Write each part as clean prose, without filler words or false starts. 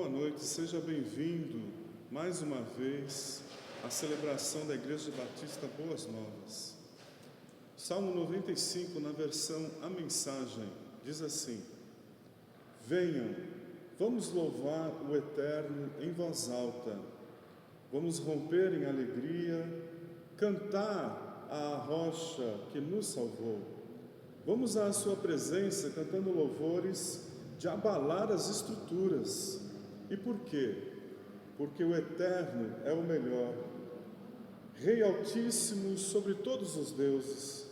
boa noite, seja bem-vindo mais uma vez à celebração da Igreja Batista Boas Novas. Salmo 95, na versão A Mensagem, diz assim: Venham, vamos louvar o Eterno em voz alta, vamos romper em alegria, cantar à rocha que nos salvou. Vamos à sua presença cantando louvores de abalar as estruturas. E por quê? Porque o Eterno é o melhor, Rei Altíssimo sobre todos os deuses.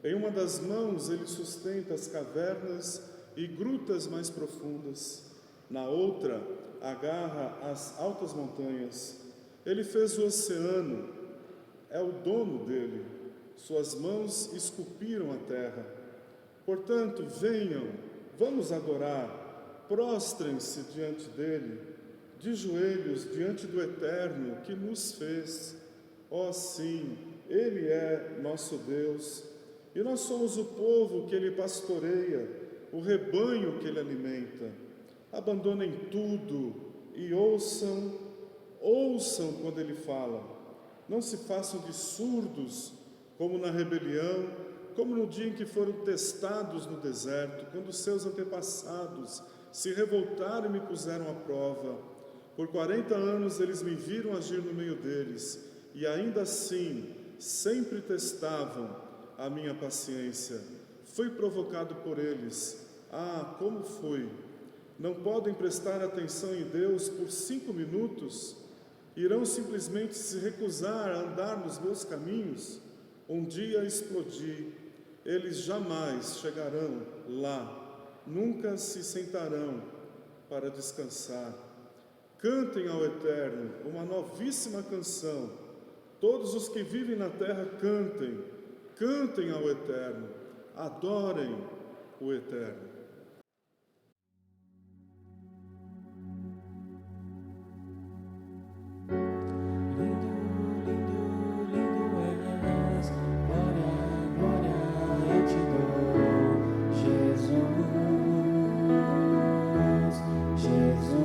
Em uma das mãos ele sustenta as cavernas e grutas mais profundas, na outra agarra as altas montanhas. Ele fez o oceano, é o dono dele, suas mãos esculpiram a terra. Portanto, venham, vamos adorar, prostrem-se diante dele, de joelhos diante do Eterno que nos fez. Oh sim, ele é nosso Deus, e nós somos o povo que ele pastoreia, o rebanho que ele alimenta. Abandonem tudo e ouçam quando ele fala. Não se façam de surdos, como na rebelião, como no dia em que foram testados no deserto, quando seus antepassados se revoltaram e me puseram à prova. Por 40 anos eles me viram agir no meio deles, e ainda assim sempre testavam a minha paciência. Fui provocado por eles. Ah, como fui! Não podem prestar atenção em Deus por 5 minutos? Irão simplesmente se recusar a andar nos meus caminhos? Um dia explodi. Eles jamais chegarão lá, nunca se sentarão para descansar. Cantem ao Eterno uma novíssima canção. Todos os que vivem na terra cantem, cantem ao Eterno, adorem o Eterno. Jesus.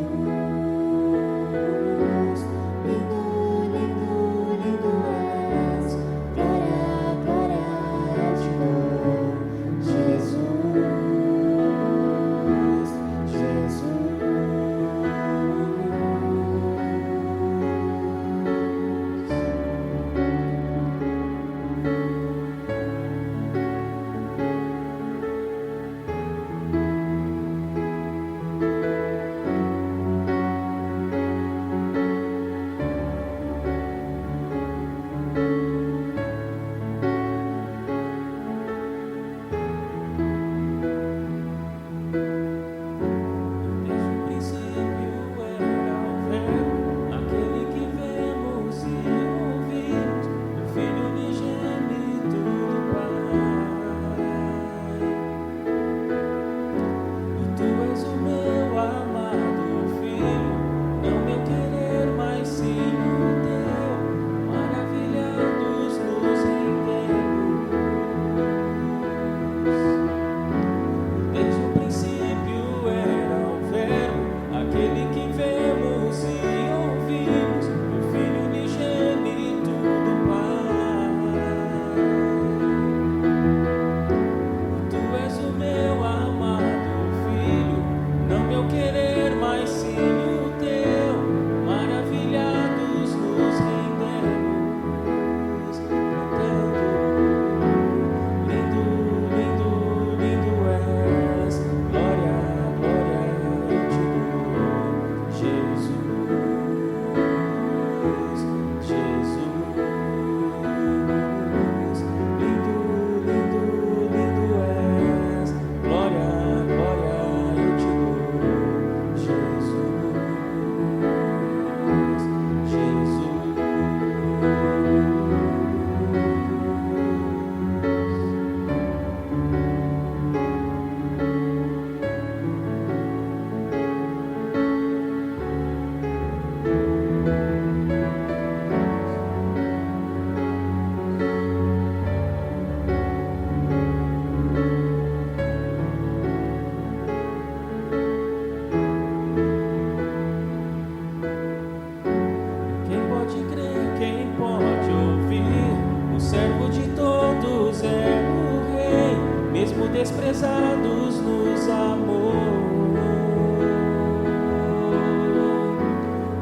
desprezados nos amou.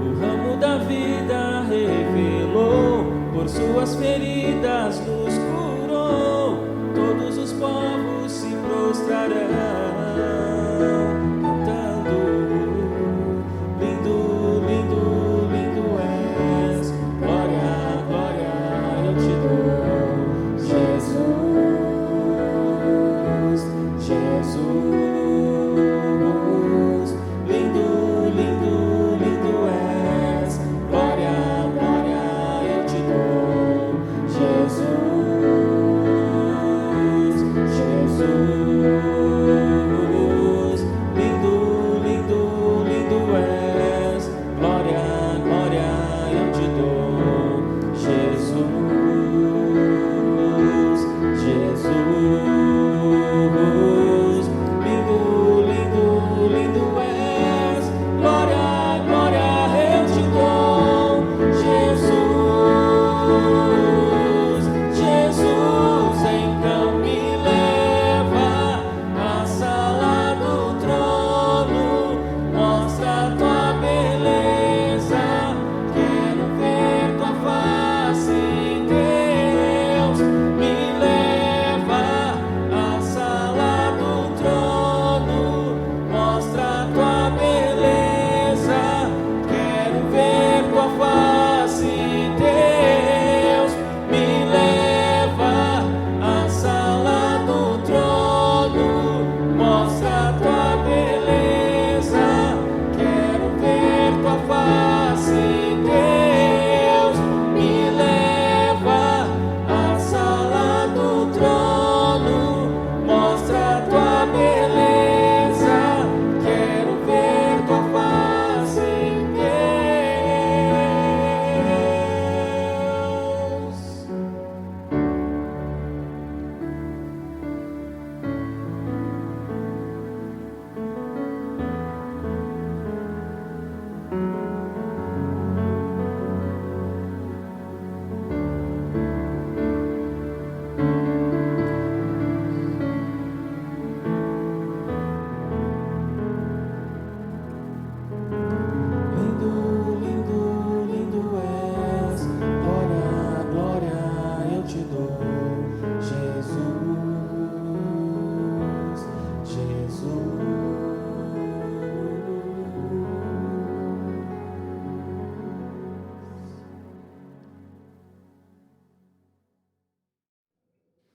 O ramo da vida revelou, por suas feridas nos curou. Todos os povos se prostrarão,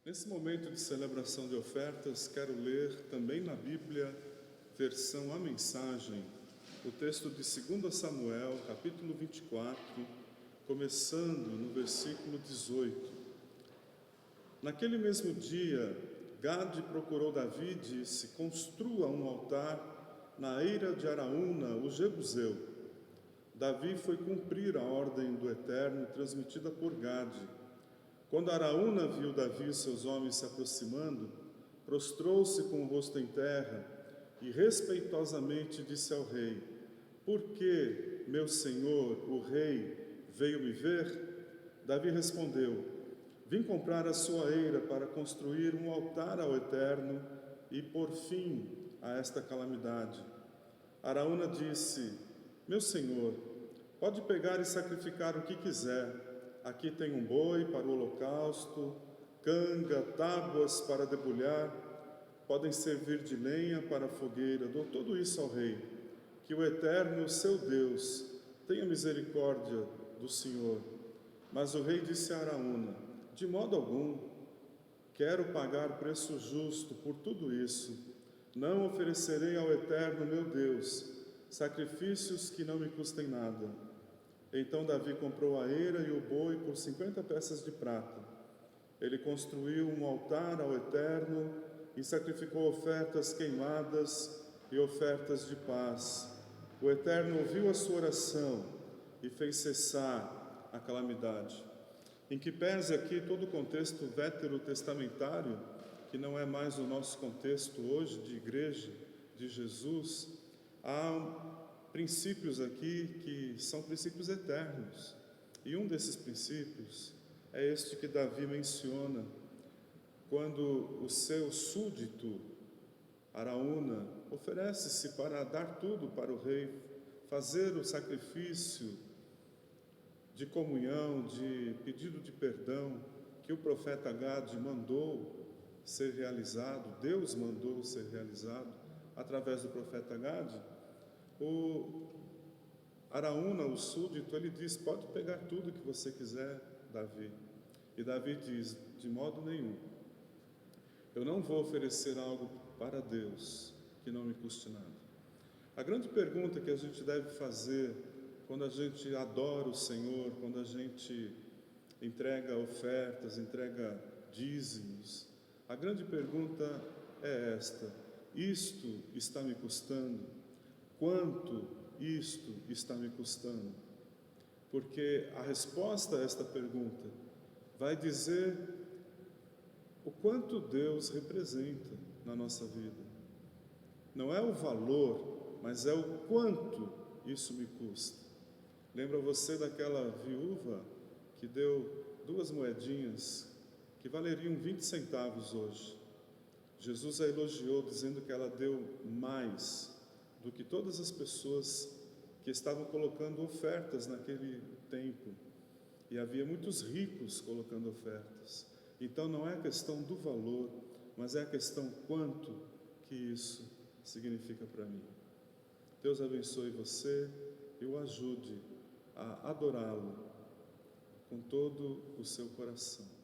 Nesse momento de celebração de ofertas, quero ler também na Bíblia, versão A Mensagem, o texto de 2 Samuel, capítulo 24, começando no versículo 18. Naquele mesmo dia, Gade procurou Davi e disse: construa um altar na eira de Araúna, o Jebuseu. Davi foi cumprir a ordem do Eterno transmitida por Gade. Quando Araúna viu Davi e seus homens se aproximando, prostrou-se com o rosto em terra e respeitosamente disse ao rei: por que, meu senhor, o rei, veio me ver? Davi respondeu: vim comprar a sua eira para construir um altar ao Eterno e pôr fim a esta calamidade. Araúna disse: meu senhor, pode pegar e sacrificar o que quiser. Aqui tem um boi para o holocausto, canga, tábuas para debulhar, podem servir de lenha para a fogueira. Dou tudo isso ao rei. Que o Eterno, seu Deus, tenha misericórdia do Senhor. Mas o rei disse a Araúna: de modo algum, quero pagar preço justo por tudo isso. Não oferecerei ao Eterno, meu Deus, sacrifícios que não me custem nada. Então Davi comprou a eira e o boi por 50 peças de prata. Ele construiu um altar ao Eterno e sacrificou ofertas queimadas e ofertas de paz. O Eterno ouviu a sua oração e fez cessar a calamidade. Em que pese aqui todo o contexto veterotestamentário, que não é mais o nosso contexto hoje de igreja de Jesus, há princípios aqui que são princípios eternos. E um desses princípios é este que Davi menciona. quando o seu súdito, Araúna, oferece-se para dar tudo para o rei, fazer o sacrifício de comunhão, de pedido de perdão, que o profeta Gade mandou ser realizado, Deus mandou ser realizado através do profeta Gade, o Araúna, o súdito, ele diz: pode pegar tudo que você quiser, Davi. E Davi diz: de modo nenhum, eu não vou oferecer algo para Deus que não me custe nada. A grande pergunta que a gente deve fazer quando a gente adora o Senhor, quando a gente entrega ofertas, entrega dízimos, a grande pergunta é esta: isto está me custando? Quanto isto está me custando? Porque a resposta a esta pergunta vai dizer o quanto Deus representa na nossa vida. Não é o valor, mas é o quanto isso me custa. Lembra você daquela viúva que deu 2 moedinhas que valeriam 20 centavos hoje? Jesus a elogiou dizendo que ela deu mais do que todas as pessoas que estavam colocando ofertas naquele tempo. E havia muitos ricos colocando ofertas. Então não é a questão do valor, mas é a questão quanto que isso significa para mim. Deus abençoe você e o ajude a adorá-lo com todo o seu coração.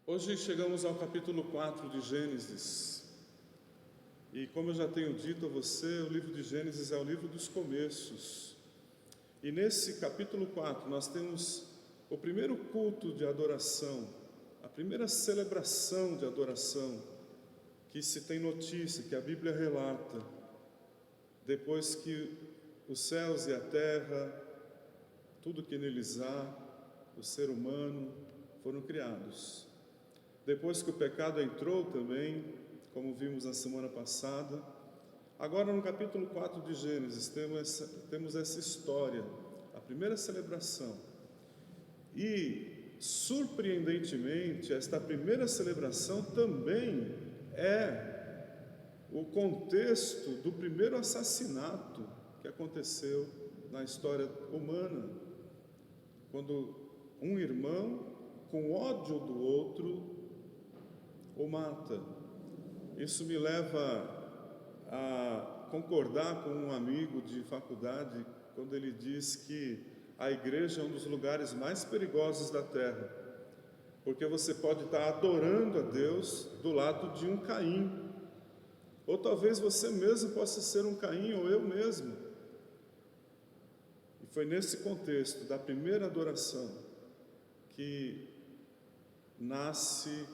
Hoje chegamos ao capítulo 4 de Gênesis, e como eu já tenho dito a você, o livro de Gênesis é o livro dos começos, e nesse capítulo 4 nós temos o primeiro culto de adoração, a primeira celebração de adoração que se tem notícia, que a Bíblia relata, depois que os céus e a terra, tudo que neles há, o ser humano, foram criados. Depois que o pecado entrou também, como vimos na semana passada, agora no capítulo 4 de Gênesis temos essa história, a primeira celebração. E, surpreendentemente, esta primeira celebração também é o contexto do primeiro assassinato que aconteceu na história humana, quando um irmão, com ódio do outro, o mata. Isso me leva a concordar com um amigo de faculdade quando ele diz que a igreja é um dos lugares mais perigosos da terra, porque você pode estar adorando a Deus do lado de um Caim, ou talvez você mesmo possa ser um Caim, ou eu mesmo. E foi nesse contexto da primeira adoração que nasce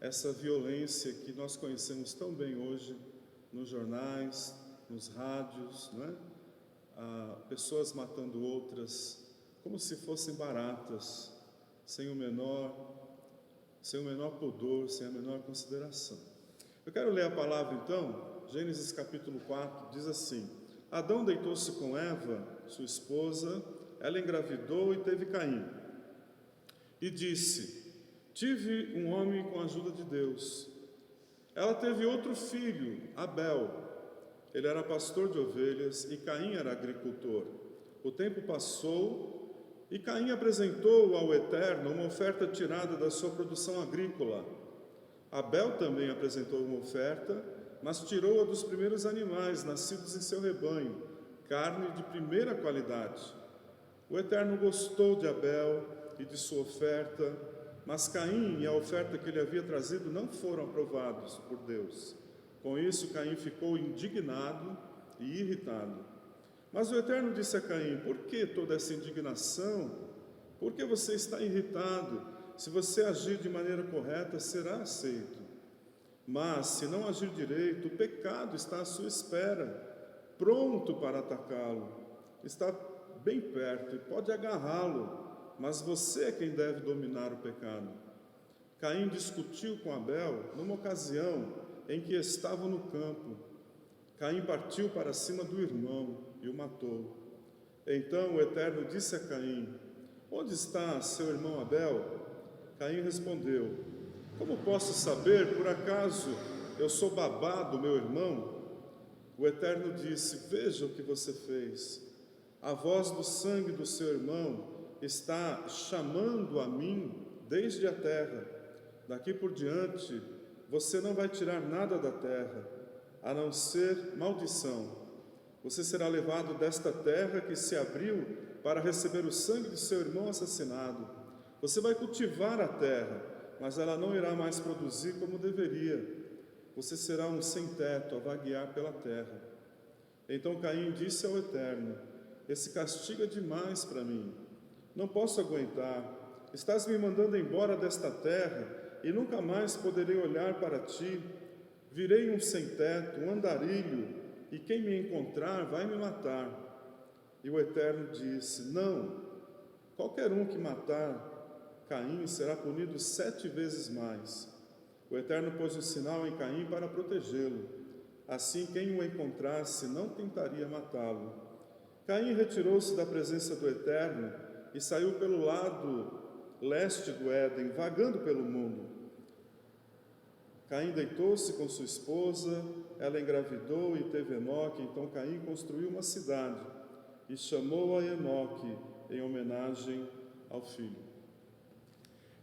essa violência que nós conhecemos tão bem hoje nos jornais, nos rádios, não é? Pessoas matando outras como se fossem baratas, sem o menor pudor, sem a menor consideração. Eu quero ler a palavra então, Gênesis capítulo 4, diz assim: Adão deitou-se com Eva, sua esposa, ela engravidou e teve Caim. E disse: tive um homem com a ajuda de Deus. Ela teve outro filho, Abel. Ele era pastor de ovelhas e Caim era agricultor. O tempo passou e Caim apresentou ao Eterno uma oferta tirada da sua produção agrícola. Abel também apresentou uma oferta, mas tirou-a dos primeiros animais nascidos em seu rebanho, carne de primeira qualidade. O Eterno gostou de Abel e de sua oferta, mas Caim e a oferta que ele havia trazido não foram aprovados por Deus. Com isso, Caim ficou indignado e irritado. Mas o Eterno disse a Caim: por que toda essa indignação? Por que você está irritado? Se você agir de maneira correta, será aceito. Mas, se não agir direito, o pecado está à sua espera, pronto para atacá-lo. Está bem perto e pode agarrá-lo, mas você é quem deve dominar o pecado. Caim discutiu com Abel numa ocasião em que estavam no campo. Caim partiu para cima do irmão e o matou. Então o Eterno disse a Caim: onde está seu irmão Abel? Caim respondeu: como posso saber, por acaso eu sou babá do meu irmão? O Eterno disse: veja o que você fez. A voz do sangue do seu irmão está chamando a mim desde a terra. Daqui por diante, você não vai tirar nada da terra, a não ser maldição. Você será levado desta terra que se abriu para receber o sangue de seu irmão assassinado. Você vai cultivar a terra, mas ela não irá mais produzir como deveria. Você será um sem-teto a vaguear pela terra. Então Caim disse ao Eterno: esse castigo é demais para mim. Não posso aguentar. Estás me mandando embora desta terra e nunca mais poderei olhar para ti. Virei um sem-teto, um andarilho, e quem me encontrar vai me matar. E o Eterno disse: não, qualquer um que matar Caim será punido 7 vezes mais. O Eterno pôs o sinal em Caim para protegê-lo. Assim, quem o encontrasse não tentaria matá-lo. Caim retirou-se da presença do Eterno e saiu pelo lado leste do Éden, vagando pelo mundo. Caim deitou-se com sua esposa, ela engravidou e teve Enoque. Então Caim construiu uma cidade e chamou-a Enoque, em homenagem ao filho.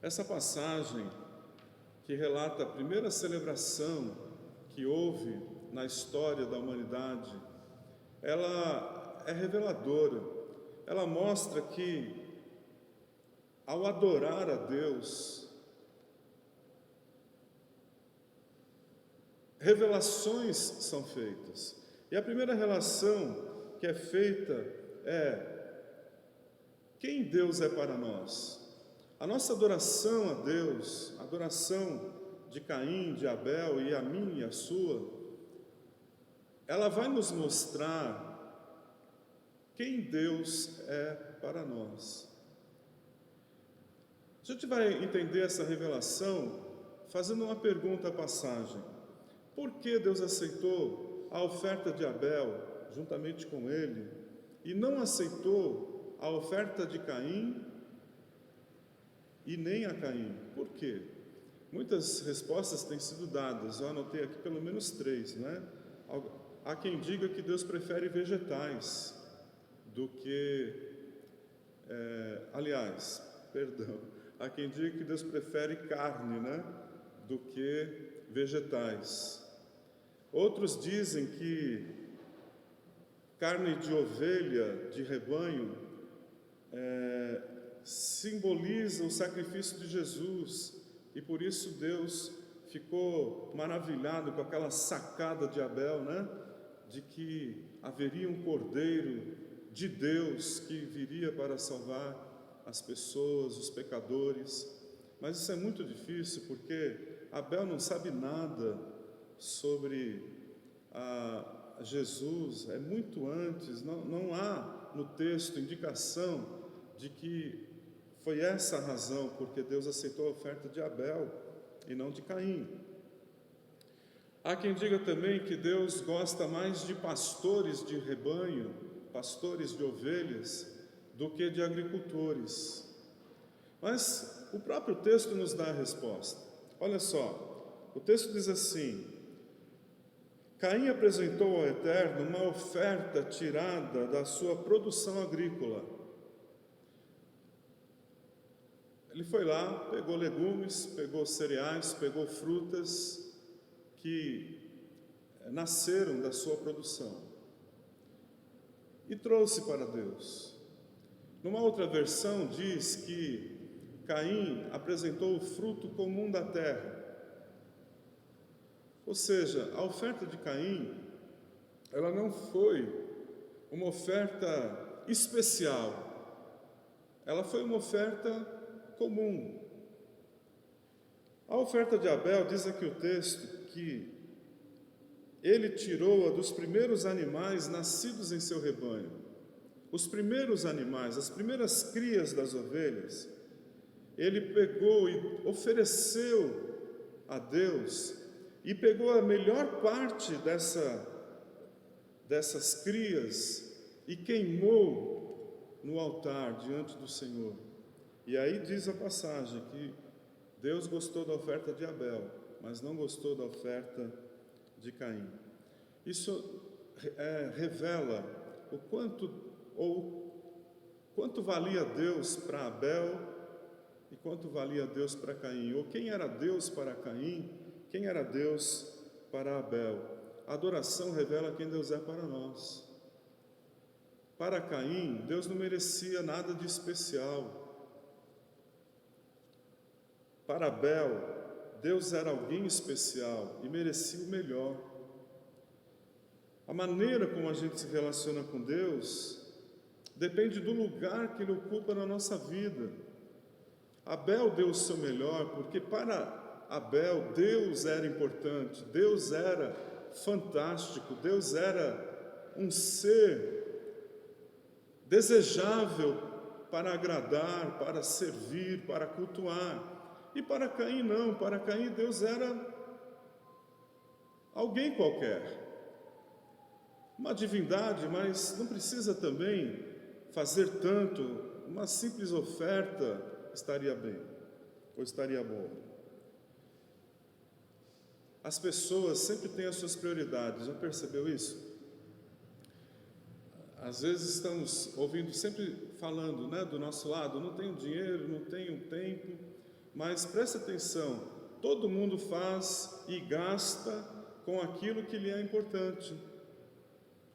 Essa passagem, que relata a primeira celebração que houve na história da humanidade, ela é reveladora. Ela mostra que, ao adorar a Deus, revelações são feitas. E a primeira relação que é feita é: quem Deus é para nós? A nossa adoração a Deus, a adoração de Caim, de Abel e a minha e a sua, ela vai nos mostrar quem Deus é para nós. A gente vai entender essa revelação fazendo uma pergunta à passagem: por que Deus aceitou a oferta de Abel juntamente com ele e não aceitou a oferta de Caim e nem a Caim? Por quê? Muitas respostas têm sido dadas. Eu anotei aqui pelo menos 3, né? Há quem diga que Deus prefere vegetais do que... há quem diga que Deus prefere carne, né? Do que vegetais. Outros dizem que carne de ovelha, de rebanho, simboliza o sacrifício de Jesus, e por isso Deus ficou maravilhado com aquela sacada de Abel, né? De que haveria um cordeiro de Deus que viria para salvar as pessoas, os pecadores. Mas isso é muito difícil, porque Abel não sabe nada sobre Jesus, é muito antes, não há no texto indicação de que foi essa a razão porque Deus aceitou a oferta de Abel e não de Caim. Há quem diga também que Deus gosta mais de pastores de rebanho, pastores de ovelhas, do que de agricultores. Mas o próprio texto nos dá a resposta. Olha só, o texto diz assim: Caim apresentou ao Eterno uma oferta tirada da sua produção agrícola. Ele foi lá, pegou legumes, pegou cereais, pegou frutas que nasceram da sua produção e trouxe para Deus. Numa outra versão diz que Caim apresentou o fruto comum da terra. Ou seja, a oferta de Caim, ela não foi uma oferta especial, ela foi uma oferta comum. A oferta de Abel, diz aqui o texto, que ele tirou-a dos primeiros animais nascidos em seu rebanho. Os primeiros animais, as primeiras crias das ovelhas, ele pegou e ofereceu a Deus, e pegou a melhor parte dessas crias e queimou no altar diante do Senhor. E aí diz a passagem que Deus gostou da oferta de Abel, mas não gostou da oferta de Caim. Isso revela o quanto valia Deus para Abel e quanto valia Deus para Caim, ou quem era Deus para Caim, quem era Deus para Abel. A adoração revela quem Deus é para nós. Para Caim, Deus não merecia nada de especial. Para Abel, Deus era alguém especial e merecia o melhor. A maneira como a gente se relaciona com Deus depende do lugar que Ele ocupa na nossa vida. Abel deu o seu melhor porque para Abel Deus era importante, Deus era fantástico, Deus era um ser desejável para agradar, para servir, para cultuar. E para Caim não, para Caim Deus era alguém qualquer, uma divindade, mas não precisa também fazer tanto, uma simples oferta estaria bem, ou estaria bom. As pessoas sempre têm as suas prioridades, já percebeu isso? Às vezes estamos ouvindo, sempre falando, do nosso lado, não tenho dinheiro, não tenho tempo. Mas preste atenção, todo mundo faz e gasta com aquilo que lhe é importante.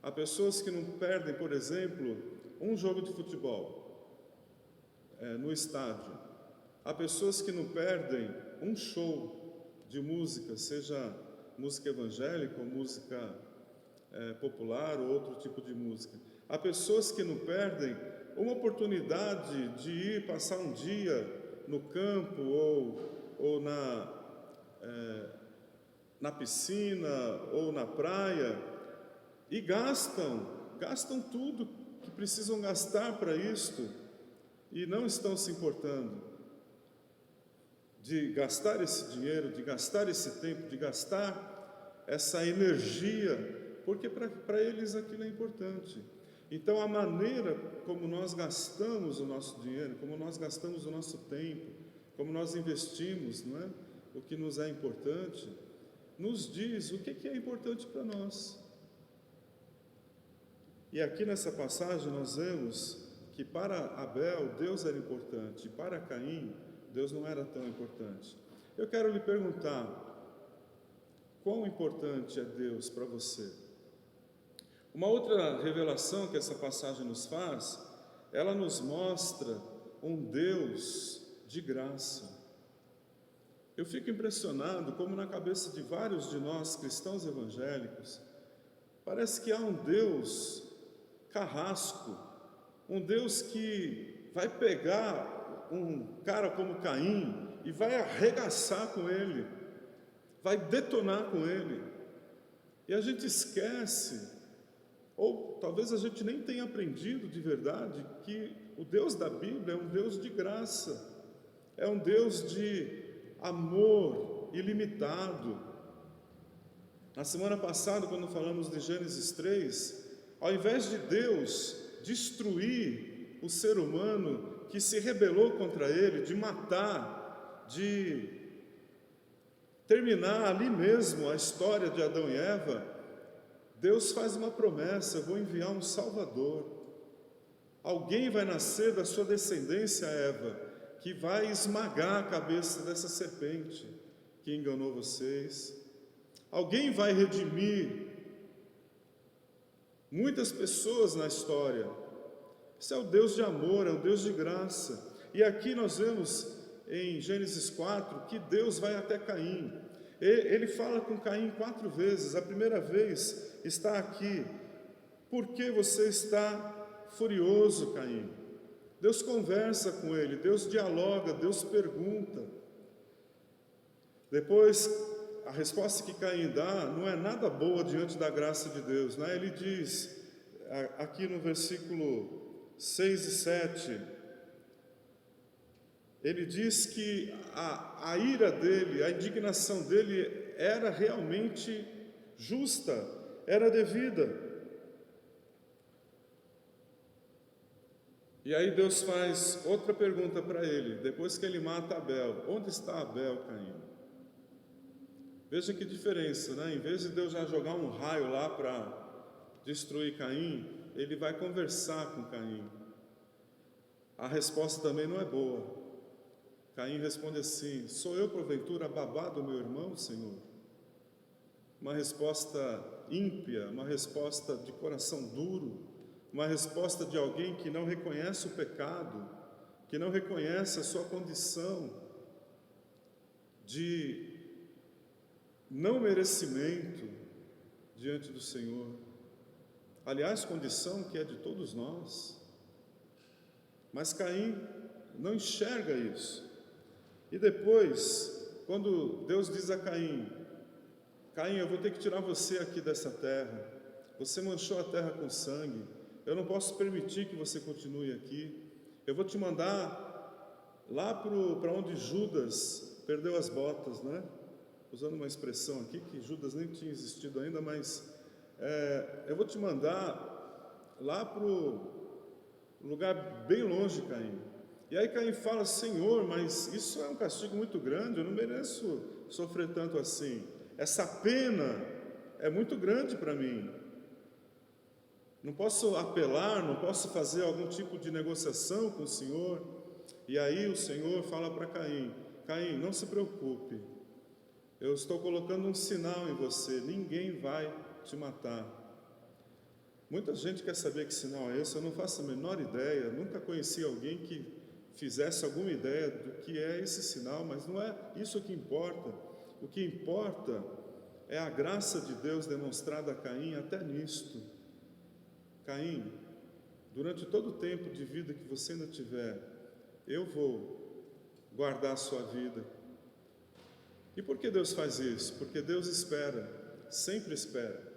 Há pessoas que não perdem, por exemplo, um jogo de futebol no estádio. Há pessoas que não perdem um show de música, seja música evangélica ou música popular ou outro tipo de música. Há pessoas que não perdem uma oportunidade de ir passar um dia no campo ou na piscina ou na praia e gastam tudo que precisam gastar para isto e não estão se importando de gastar esse dinheiro, de gastar esse tempo, de gastar essa energia, porque para eles aquilo é importante. Então, a maneira como nós gastamos o nosso dinheiro, como nós gastamos o nosso tempo, como nós investimos, o que nos é importante, nos diz o que é importante para nós. E aqui nessa passagem nós vemos que para Abel Deus era importante, e para Caim Deus não era tão importante. Eu quero lhe perguntar, quão importante é Deus para você? Uma outra revelação que essa passagem nos faz, ela nos mostra um Deus de graça. Eu fico impressionado como na cabeça de vários de nós cristãos evangélicos, parece que há um Deus carrasco, um Deus que vai pegar um cara como Caim e vai arregaçar com ele, vai detonar com ele. E a gente esquece, ou talvez a gente nem tenha aprendido de verdade, que o Deus da Bíblia é um Deus de graça, é um Deus de amor ilimitado. Na semana passada, quando falamos de Gênesis 3, ao invés de Deus destruir o ser humano que se rebelou contra ele, de matar, de terminar ali mesmo a história de Adão e Eva, Deus faz uma promessa: eu vou enviar um Salvador. Alguém vai nascer da sua descendência, Eva, que vai esmagar a cabeça dessa serpente que enganou vocês. Alguém vai redimir muitas pessoas na história. Isso é o Deus de amor, é o Deus de graça. E aqui nós vemos em Gênesis 4 que Deus vai até Caim. Ele fala com Caim 4 vezes. A primeira vez está aqui: por que você está furioso, Caim? Deus conversa com ele, Deus dialoga, Deus pergunta. Depois, a resposta que Caim dá não é nada boa diante da graça de Deus, né? Ele diz, aqui no versículo 6 e 7, ele diz que a ira dele, a indignação dele era realmente justa, era devida. E aí Deus faz outra pergunta para ele, depois que ele mata Abel: onde está Abel, Caim? Veja que diferença, né? Em vez de Deus já jogar um raio lá para destruir Caim, ele vai conversar com Caim. A resposta também não é boa. Caim responde assim: sou eu porventura babá do meu irmão, Senhor? Uma resposta ímpia, uma resposta de coração duro, uma resposta de alguém que não reconhece o pecado, que não reconhece a sua condição de não merecimento diante do Senhor. Aliás, condição que é de todos nós. Mas Caim não enxerga isso. E depois, quando Deus diz a Caim: Caim, eu vou ter que tirar você aqui dessa terra, você manchou a terra com sangue, eu não posso permitir que você continue aqui, eu vou te mandar lá para onde Judas perdeu as botas, né? Usando uma expressão aqui que Judas nem tinha existido ainda, mas eu vou te mandar lá para o lugar bem longe, Caim. E aí Caim fala: Senhor, mas isso é um castigo muito grande, eu não mereço sofrer tanto assim, essa pena é muito grande para mim, não posso apelar, não posso fazer algum tipo de negociação com o Senhor. E aí o Senhor fala para Caim: Caim, não se preocupe, eu estou colocando um sinal em você, ninguém vai te matar. Muita gente quer saber que sinal é esse, eu não faço a menor ideia, nunca conheci alguém que fizesse alguma ideia do que é esse sinal, mas não é isso que importa. O que importa é a graça de Deus demonstrada a Caim até nisto. Caim, durante todo o tempo de vida que você ainda tiver, eu vou guardar a sua vida. E por que Deus faz isso? Porque Deus espera, sempre espera,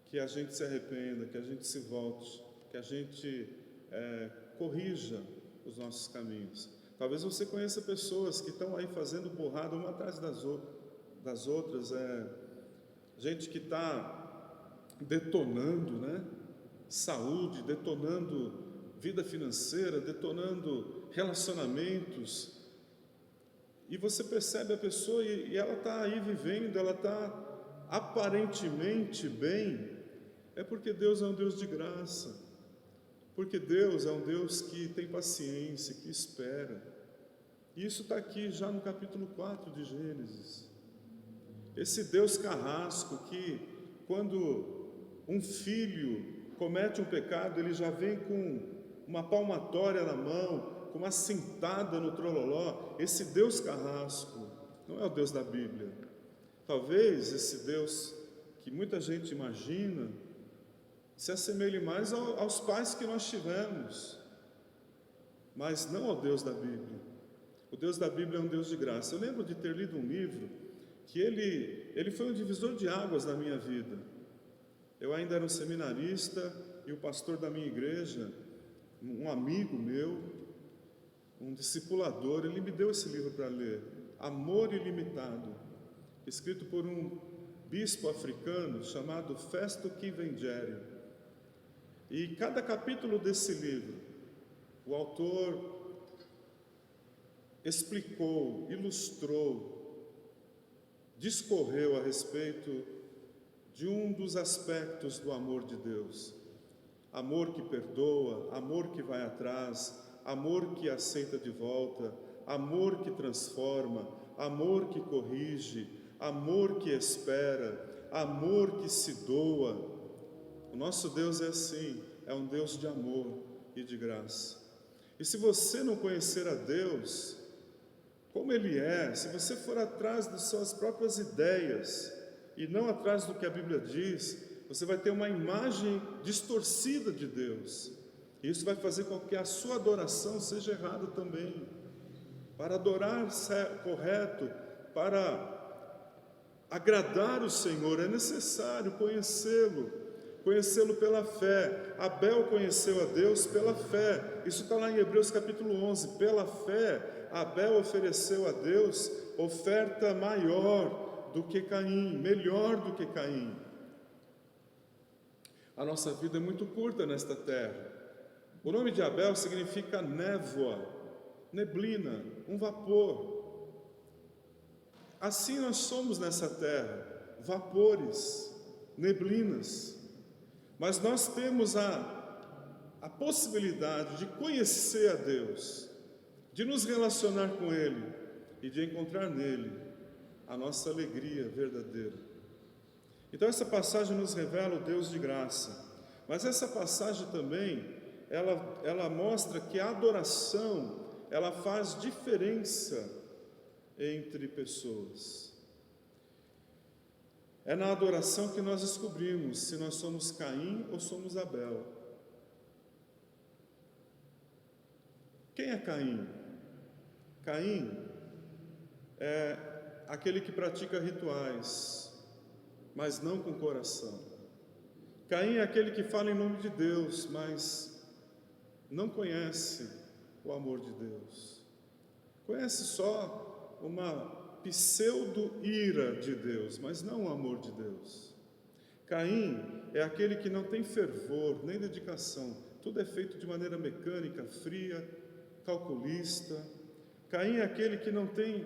que a gente se arrependa, que a gente se volte, que a gente corrija os nossos caminhos. Talvez você conheça pessoas que estão aí fazendo burrada uma atrás das outras, gente que está detonando, né? Saúde, detonando vida financeira, detonando relacionamentos. E você percebe a pessoa e ela está aí vivendo, ela está aparentemente bem, é porque Deus é um Deus de graça, porque Deus é um Deus que tem paciência, que espera. E isso está aqui já no capítulo 4 de Gênesis. Esse Deus carrasco que, quando um filho comete um pecado, ele já vem com uma palmatória na mão, com uma cintada no trololó. Esse Deus carrasco não é o Deus da Bíblia. Talvez esse Deus que muita gente imagina se assemelhe mais aos pais que nós tivemos, mas não ao Deus da Bíblia. O Deus da Bíblia é um Deus de graça. Eu lembro de ter lido um livro que ele foi um divisor de águas na minha vida. Eu ainda era um seminarista e o pastor da minha igreja, um amigo meu, um discipulador, ele me deu esse livro para ler, Amor Ilimitado, escrito por um bispo africano chamado Festo Kivengere. E cada capítulo desse livro, o autor explicou, ilustrou, discorreu a respeito de um dos aspectos do amor de Deus. Amor que perdoa, amor que vai atrás, amor que aceita de volta, amor que transforma, amor que corrige, amor que espera, amor que se doa. O nosso Deus é assim, é um Deus de amor. e de graça. E se você não conhecer a Deus como Ele é, se você for atrás das suas próprias ideias e não atrás do que a Bíblia diz, você vai ter uma imagem distorcida de Deus. E isso vai fazer com que a sua adoração seja errada também. Para adorar correto, para agradar o Senhor, é necessário conhecê-lo pela fé. Abel conheceu a Deus pela fé. Isso está lá em Hebreus capítulo 11. Pela fé, Abel ofereceu a Deus oferta maior do que Caim, melhor do que Caim. A nossa vida é muito curta nesta terra. O nome de Abel significa névoa, neblina, um vapor. Assim nós somos nessa terra, vapores, neblinas. Mas nós temos a possibilidade de conhecer a Deus, de nos relacionar com Ele e de encontrar nele a nossa alegria verdadeira. Então essa passagem nos revela o Deus de graça, mas essa passagem também, ela mostra que a adoração, ela faz diferença entre pessoas. É na adoração que nós descobrimos se nós somos Caim ou somos Abel. Quem é Caim? Caim é aquele que pratica rituais, mas não com coração. Caim é aquele que fala em nome de Deus, mas não conhece o amor de Deus. Conhece só uma pseudo-ira de Deus, mas não o amor de Deus. Caim é aquele que não tem fervor, nem dedicação. Tudo é feito de maneira mecânica, fria, calculista. Caim é aquele que não tem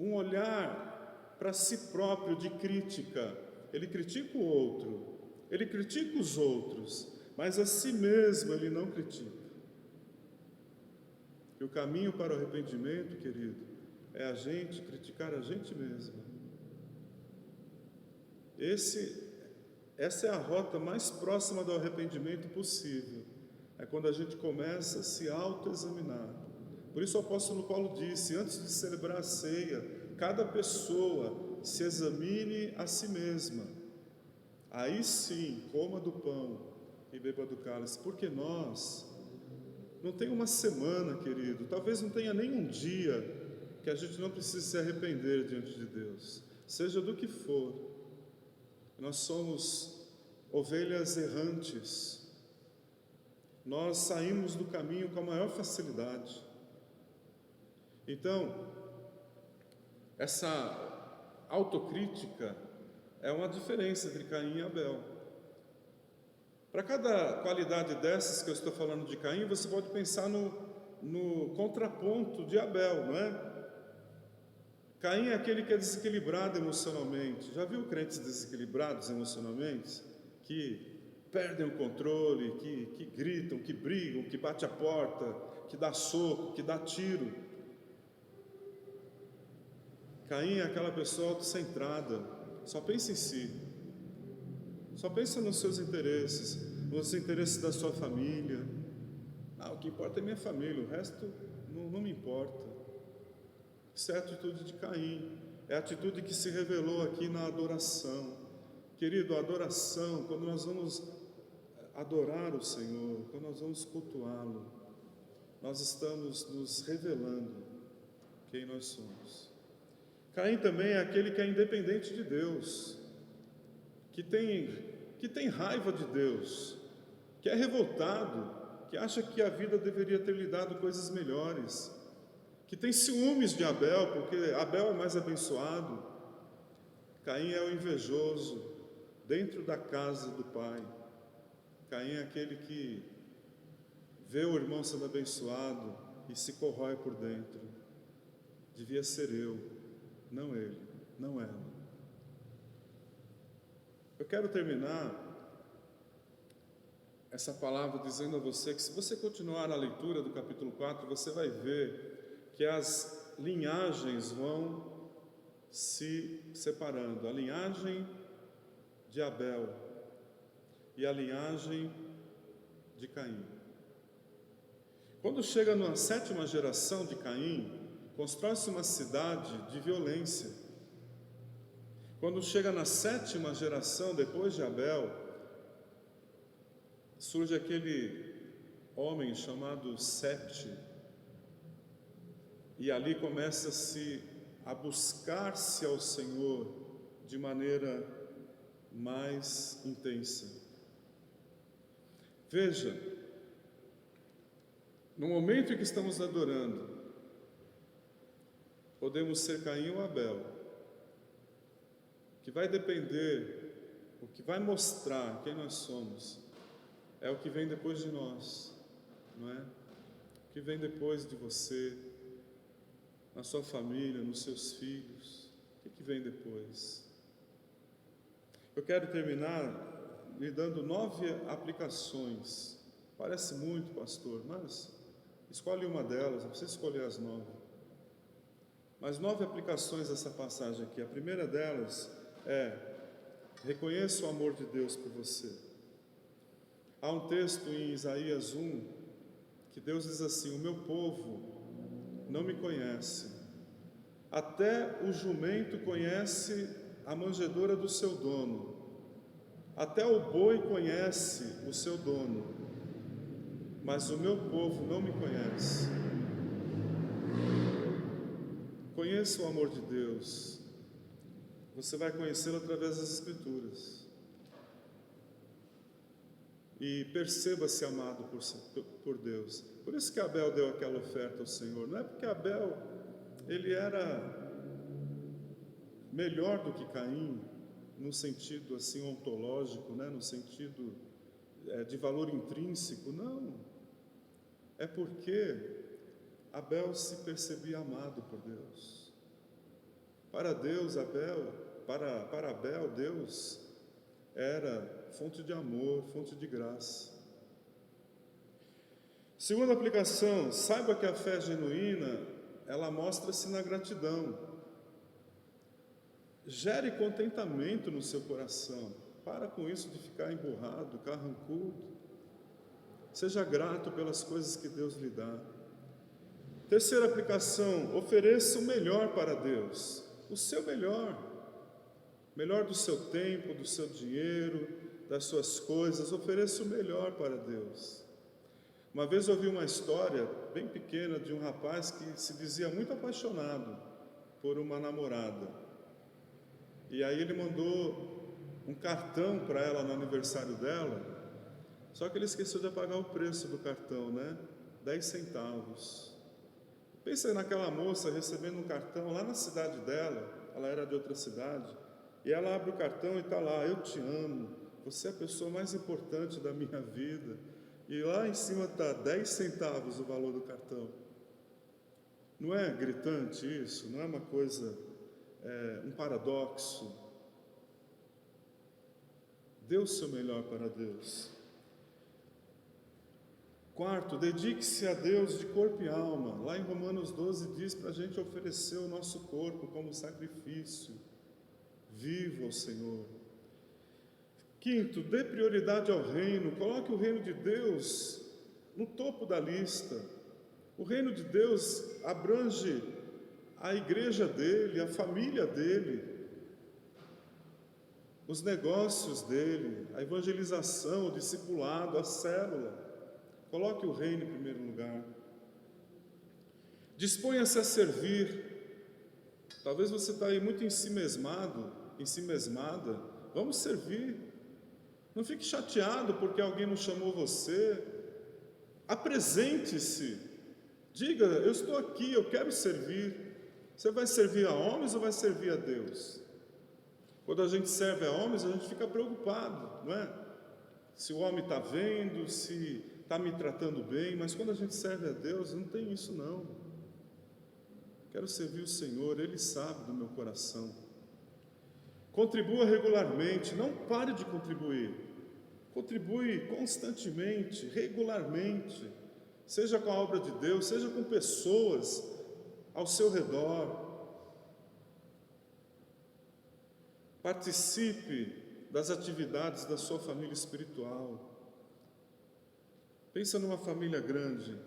um olhar para si próprio de crítica. Ele critica o outro, ele critica os outros, mas a si mesmo ele não critica. E o caminho para o arrependimento, querido, é a gente criticar a gente mesmo. Essa é a rota mais próxima do arrependimento possível. É quando a gente começa a se autoexaminar. Por isso o apóstolo Paulo disse, antes de celebrar a ceia, cada pessoa se examine a si mesma. Aí sim, coma do pão e beba do cálice, porque nós, não tem uma semana, querido, talvez não tenha nem um dia que a gente não precise se arrepender diante de Deus, seja do que for. Nós somos ovelhas errantes, nós saímos do caminho com a maior facilidade. Então, essa autocrítica é uma diferença entre Caim e Abel. Para cada qualidade dessas que eu estou falando de Caim, você pode pensar no contraponto de Abel, não é? Caim é aquele que é desequilibrado emocionalmente. Já viu crentes desequilibrados emocionalmente? Que perdem o controle, que gritam, que brigam, que bate a porta, que dá soco, que dá tiro. Caim é aquela pessoa autocentrada, só pensa em si, só pensa nos seus interesses da sua família. O que importa é minha família, o resto não me importa. Isso é a atitude de Caim, é a atitude que se revelou aqui na adoração. Querido, a adoração, quando nós vamos adorar o Senhor, quando nós vamos cultuá-lo, nós estamos nos revelando quem nós somos. Caim também é aquele que é independente de Deus, que tem raiva de Deus, que é revoltado, que acha que a vida deveria ter lhe dado coisas melhores, que tem ciúmes de Abel, porque Abel é mais abençoado. Caim é o invejoso dentro da casa do pai. Caim é aquele que vê o irmão sendo abençoado e se corrói por dentro. Devia ser eu, não ele, não ela. Eu quero terminar essa palavra dizendo a você que, se você continuar na leitura do capítulo 4, você vai ver que as linhagens vão se separando. A linhagem de Abel e a linhagem de Caim. Quando chega na 7ª geração de Caim, constrói-se uma cidade de violência. Quando chega na 7ª geração, depois de Abel, surge aquele homem chamado Sete, e ali começa-se a buscar-se ao Senhor de maneira mais intensa. Veja, no momento em que estamos adorando, podemos ser Caim ou Abel. O que vai depender, o que vai mostrar quem nós somos, é o que vem depois de nós, não é? O que vem depois de você, na sua família, nos seus filhos, o que vem depois? Eu quero terminar lhe dando 9 aplicações. Parece muito, pastor, mas escolhe uma delas, não precisa escolher as 9. Mas 9 aplicações dessa passagem aqui. A primeira delas é: reconheça o amor de Deus por você. Há um texto em Isaías 1 que Deus diz assim: o meu povo não me conhece, até o jumento conhece a manjedoura do seu dono, até o boi conhece o seu dono, mas o meu povo não me conhece. Conheça o amor de Deus. Você vai conhecê-lo através das Escrituras. E perceba-se amado por Deus. Por isso que Abel deu aquela oferta ao Senhor. Não é porque Abel, ele era melhor do que Caim, no sentido assim ontológico, né? No sentido de valor intrínseco. Não. É porque Abel se percebia amado por Deus. Para Deus, para Abel, Deus era fonte de amor, fonte de graça. Segunda aplicação: saiba que a fé genuína, ela mostra-se na gratidão. Gere contentamento no seu coração. Para com isso de ficar emburrado, carrancudo. Seja grato pelas coisas que Deus lhe dá. Terceira aplicação: ofereça o melhor para Deus. O seu melhor. Melhor do seu tempo, do seu dinheiro, das suas coisas. Ofereça o melhor para Deus. Uma vez eu ouvi uma história bem pequena de um rapaz que se dizia muito apaixonado por uma namorada. E aí ele mandou um cartão para ela no aniversário dela, só que ele esqueceu de pagar o preço do cartão, né? 10 centavos. Pensa naquela moça recebendo um cartão lá na cidade dela, ela era de outra cidade, e ela abre o cartão e está lá: eu te amo, você é a pessoa mais importante da minha vida. E lá em cima está 10 centavos o valor do cartão. Não é gritante isso? Não é uma coisa, um paradoxo? Dê o seu melhor para Deus. Quarto, dedique-se a Deus de corpo e alma. Lá em Romanos 12 diz para a gente oferecer o nosso corpo como sacrifício vivo ao Senhor. Quinto, dê prioridade ao reino. Coloque o reino de Deus no topo da lista. O reino de Deus abrange a igreja dele, a família dele, os negócios dele, a evangelização, o discipulado, a célula. Coloque o reino em primeiro lugar. Disponha-se a servir. Talvez você está aí muito ensimesmado, ensimesmada. Vamos servir. Não fique chateado porque alguém não chamou você. Apresente-se. Diga: eu estou aqui, eu quero servir. Você vai servir a homens ou vai servir a Deus? Quando a gente serve a homens, a gente fica preocupado, não é? Se o homem está vendo, se está me tratando bem. Mas quando a gente serve a Deus, não tem isso não. Quero servir o Senhor, Ele sabe do meu coração. Contribua regularmente, não pare de contribuir. Contribui constantemente, regularmente, seja com a obra de Deus, seja com pessoas ao seu redor. Participe das atividades da sua família espiritual. Pensa numa família grande.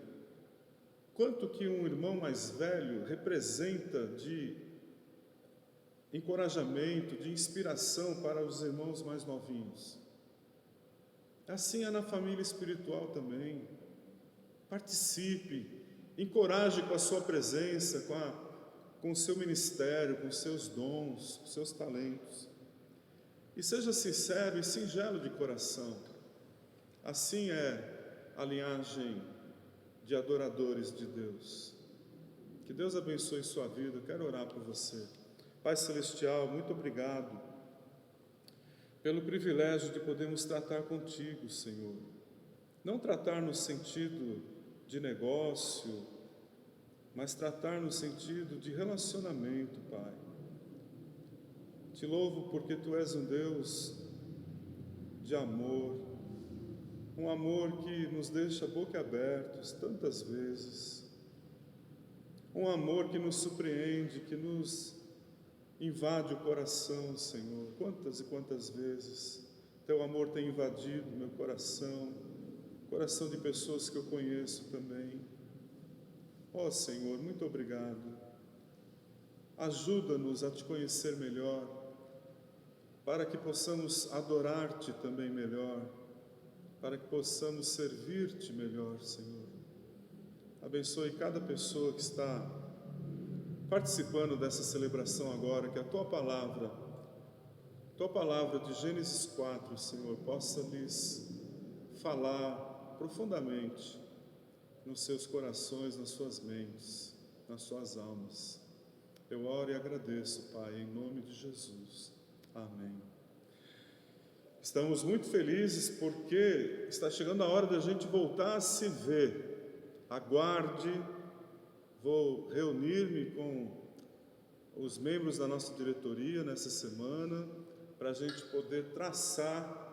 quanto que um irmão mais velho representa de encorajamento, de inspiração para os irmãos mais novinhos. Assim é na família espiritual também. Participe, encoraje com a sua presença, com o seu ministério, com os seus dons, os seus talentos. E seja sincero e singelo de coração. Assim é a linhagem de adoradores de Deus. Que Deus abençoe sua vida. Eu quero orar por você. Pai Celestial, muito obrigado pelo privilégio de podermos tratar contigo, Senhor. Não tratar no sentido de negócio, mas tratar no sentido de relacionamento, Pai. Te louvo porque Tu és um Deus de amor, um amor que nos deixa boquiabertos tantas vezes, um amor que nos surpreende, que nos invade o coração, Senhor. Quantas e quantas vezes Teu amor tem invadido meu coração, coração de pessoas que eu conheço também. Ó Senhor, muito obrigado. Ajuda-nos a Te conhecer melhor, para que possamos adorar-Te também melhor, para que possamos servir-Te melhor, Senhor. Abençoe cada pessoa que está participando dessa celebração agora, que a Tua palavra de Gênesis 4, Senhor, possa lhes falar profundamente nos seus corações, nas suas mentes, nas suas almas. Eu oro e agradeço, Pai, em nome de Jesus. Amém. Estamos muito felizes porque está chegando a hora da gente voltar a se ver. Aguarde. Vou reunir-me com os membros da nossa diretoria nessa semana para a gente poder traçar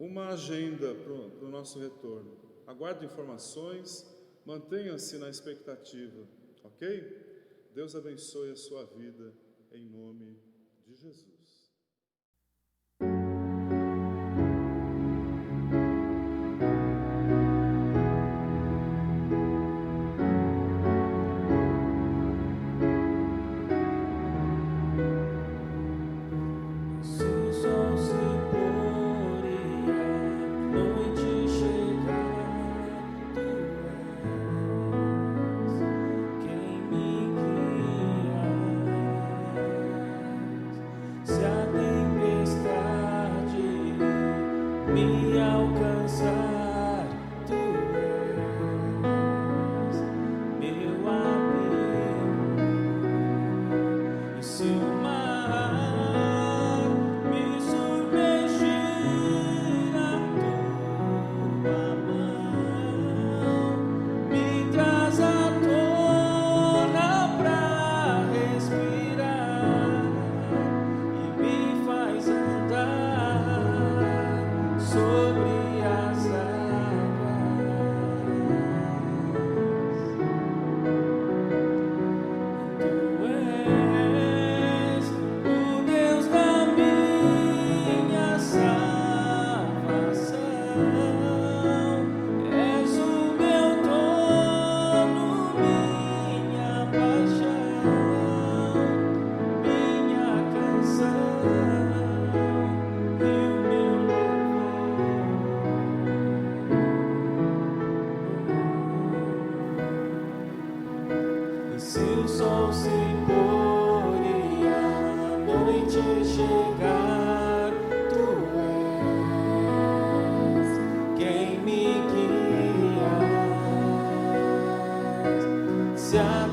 uma agenda para o nosso retorno. Aguarde informações, mantenha-se na expectativa, ok? Deus abençoe a sua vida em nome de Jesus. Me alcançar, Tu és meu amigo, e se o mar me submergir, a Tua mão me traz à tona pra respirar e me faz andar sobre as águas. Tu és o Deus da minha salvação, és o meu dono, minha paixão, minha canção e o meu E se o sol se pôr e a noite chegar, Tu és quem me guia. Se a